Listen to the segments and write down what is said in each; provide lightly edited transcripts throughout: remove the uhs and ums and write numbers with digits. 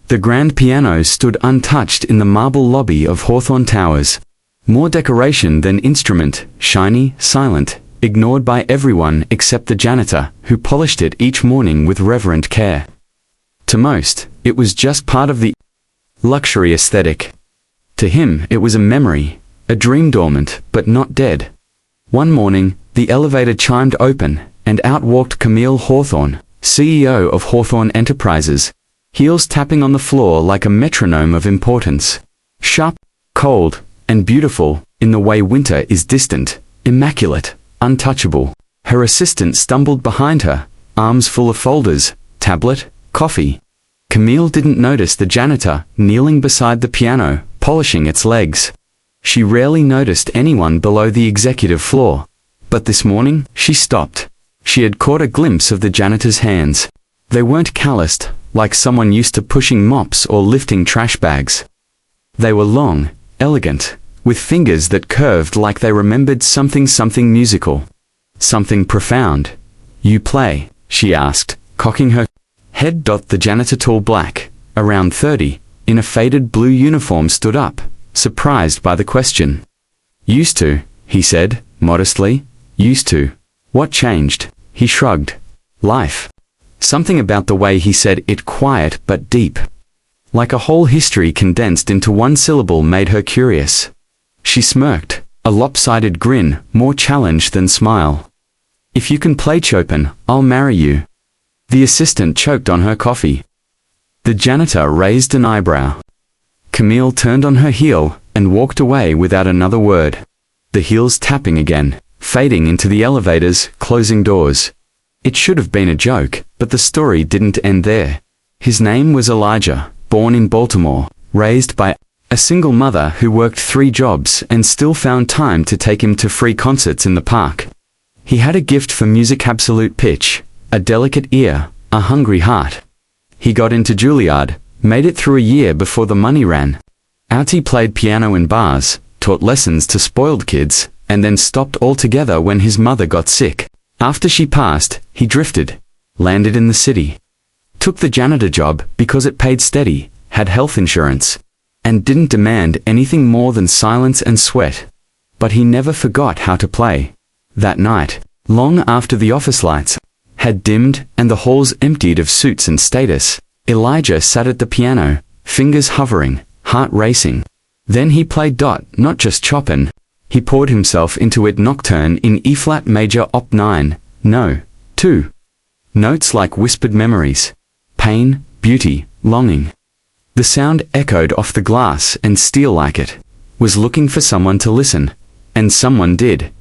The grand piano stood untouched in the marble lobby of Hawthorne Towers. More decoration than instrument, shiny, silent, ignored by everyone except the janitor, who polished it each morning with reverent care. To most, it was just part of the luxury aesthetic. To him, it was a memory, a dream dormant, but not dead. One morning, the elevator chimed open, and out walked Camille Hawthorne, CEO of Hawthorne Enterprises, heels tapping on the floor like a metronome of importance. Sharp, cold, and beautiful, in the way winter is distant, immaculate, untouchable. Her assistant stumbled behind her, arms full of folders, tablet, coffee. Camille didn't notice the janitor, kneeling beside the piano, polishing its legs. She rarely noticed anyone below the executive floor. But this morning, she stopped. She had caught a glimpse of the janitor's hands. They weren't calloused, like someone used to pushing mops or lifting trash bags. They were long, elegant, with fingers that curved like they remembered something musical. Something profound. "You play?" she asked, cocking her head. The janitor, tall black, around 30, in a faded blue uniform, stood up, surprised by the question. "Used to," he said, modestly. "Used to." What changed? He shrugged. Life. Something about the way he said it, quiet but deep. Like a whole history condensed into one syllable, made her curious. She smirked, a lopsided grin, more challenge than smile. "If you can play Chopin, I'll marry you." The assistant choked on her coffee. The janitor raised an eyebrow. Camille turned on her heel and walked away without another word. The heels tapping again, fading into the elevator's closing doors. It should have been a joke, but the story didn't end there. His name was Elijah, born in Baltimore, raised by a single mother who worked 3 jobs and still found time to take him to free concerts in the park. He had a gift for music, absolute pitch, a delicate ear, a hungry heart. He got into Juilliard, made it through a year before the money ran out. He played piano in bars, taught lessons to spoiled kids, and then stopped altogether when his mother got sick. After she passed, he drifted, landed in the city. Took the janitor job because it paid steady, had health insurance, and didn't demand anything more than silence and sweat. But he never forgot how to play. That night, long after the office lights had dimmed and the halls emptied of suits and status, Elijah sat at the piano, fingers hovering, heart racing. Then he played not just Chopin. He poured himself into it, nocturne in E-flat major op 9, no, 2. Notes like whispered memories. Pain, beauty, longing. The sound echoed off the glass and steel like it was looking for someone to listen. And someone did.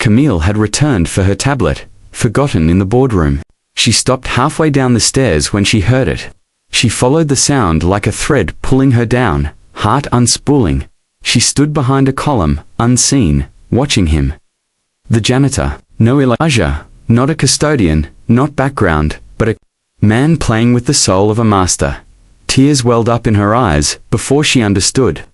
Camille had returned for her tablet, forgotten in the boardroom. She stopped halfway down the stairs when she heard it. She followed the sound like a thread pulling her down, heart unspooling. She stood behind a column, unseen, watching him. The janitor, no Elijah, not a custodian, not background, but a man playing with the soul of a master. Tears welled up in her eyes before she understood.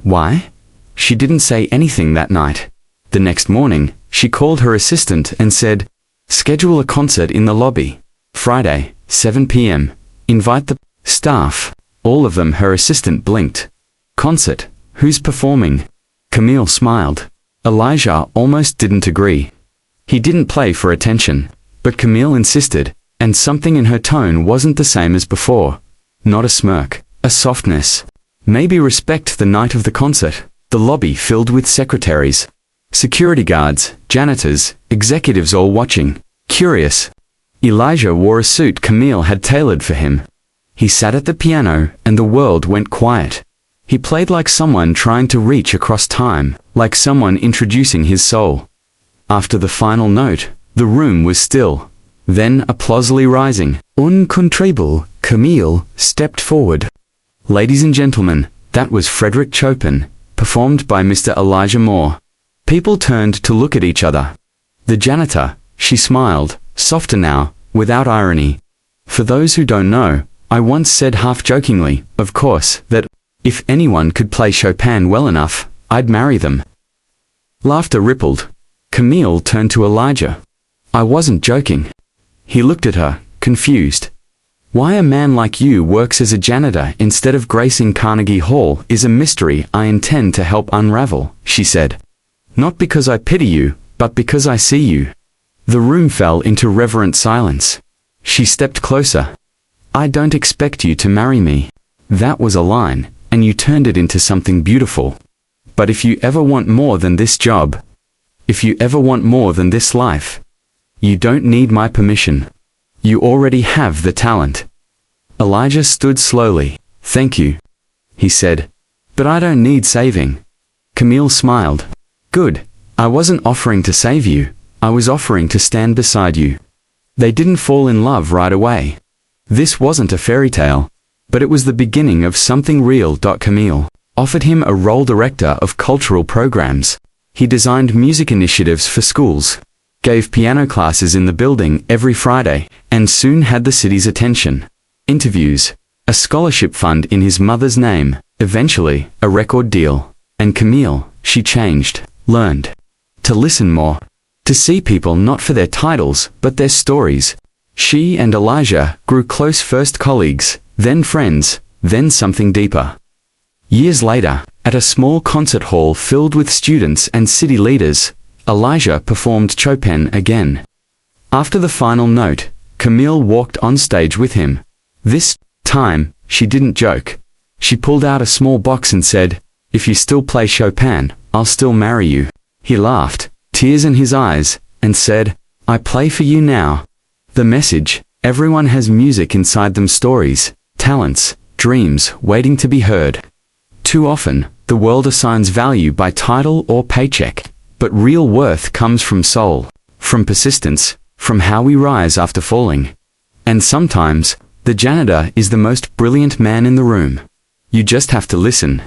Why? She didn't say anything that night. The next morning, she called her assistant and said, "Schedule a concert in the lobby. Friday, 7 p.m. Invite the staff." All of them. Her assistant blinked. "Concert? Who's performing?" Camille smiled. Elijah almost didn't agree. He didn't play for attention. But Camille insisted, and something in her tone wasn't the same as before. Not a smirk, a softness. Maybe respect. The night of the concert, the lobby filled with secretaries, security guards, janitors, executives, all watching, curious. Elijah wore a suit Camille had tailored for him. He sat at the piano, and the world went quiet. He played like someone trying to reach across time, like someone introducing his soul. After the final note, the room was still. Then, applause rising, uncontrollable, Camille stepped forward. "Ladies and gentlemen, that was Frédéric Chopin, performed by Mr. Elijah Moore." People turned to look at each other. The janitor, she smiled, softer now, without irony. "For those who don't know, I once said half-jokingly, of course, that if anyone could play Chopin well enough, I'd marry them." Laughter rippled. Camille turned to Elijah. "I wasn't joking." He looked at her, confused. Why a man like you works as a janitor instead of gracing Carnegie Hall is a mystery I intend to help unravel, she said. Not because I pity you, but because I see you. The room fell into reverent silence. She stepped closer. I don't expect you to marry me. That was a line, and you turned it into something beautiful. But if you ever want more than this job, if you ever want more than this life, you don't need my permission. You already have the talent. Elijah stood slowly. Thank you, he said. But I don't need saving. Camille smiled. Good. I wasn't offering to save you. I was offering to stand beside you. They didn't fall in love right away. This wasn't a fairy tale, but it was the beginning of something real. Camille offered him a role director of cultural programs. He designed music initiatives for schools, gave piano classes in the building every Friday, and soon had the city's attention. Interviews, a scholarship fund in his mother's name, eventually a record deal. And Camille, she changed, learned to listen more, to see people not for their titles, but their stories. She and Elijah grew close, first colleagues, then friends, then something deeper. Years later, at a small concert hall filled with students and city leaders, Elijah performed Chopin again. After the final note, Camille walked on stage with him. This time, she didn't joke. She pulled out a small box and said, "If you still play Chopin, I'll still marry you." He laughed, tears in his eyes, and said, "I play for you now." The message: everyone has music inside them, stories, talents, dreams waiting to be heard. Too often, the world assigns value by title or paycheck, but real worth comes from soul, from persistence, from how we rise after falling. And sometimes, the janitor is the most brilliant man in the room. You just have to listen.